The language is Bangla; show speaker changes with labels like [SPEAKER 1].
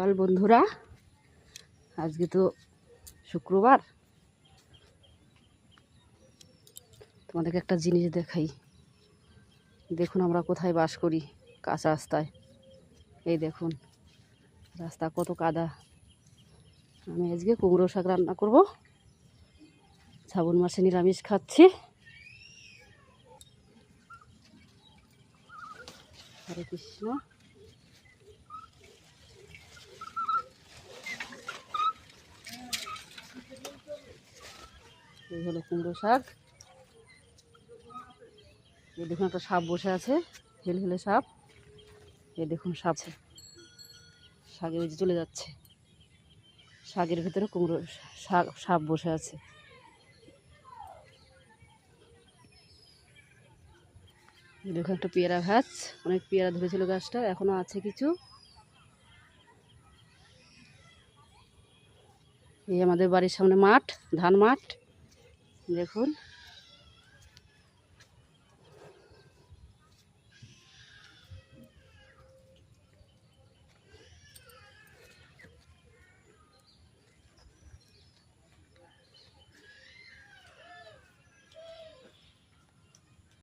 [SPEAKER 1] কাল বন্ধুরা, আজকে তো শুক্রবার। তোমাদেরকে একটা জিনিস দেখাই। দেখুন আমরা কোথায় বাস করি, কাঁচা রাস্তায়। এই দেখুন রাস্তা কত কাদা। আমি আজকে কুমড়ো শাক রান্না করব। শ্রাবণ মাসে নিরামিষ খাচ্ছি। হরে কৃষ্ণ। এই হলো কুমড়ো শাক। এই দেখুন একটা সাপ বসে আছে, হেলহেলে সাপ। এই দেখুন সাপ, শাকে ওই যে চলে যাচ্ছে। শাকের ভেতরে কুমড়ো সাপ বসে আছে। দেখুন একটা পেয়ারা গাছ, অনেক পেয়ারা ধরেছিল গাছটা, এখনো আছে কিছু। এই আমাদের বাড়ির সামনে মাঠ, ধান মাঠ। দেখুন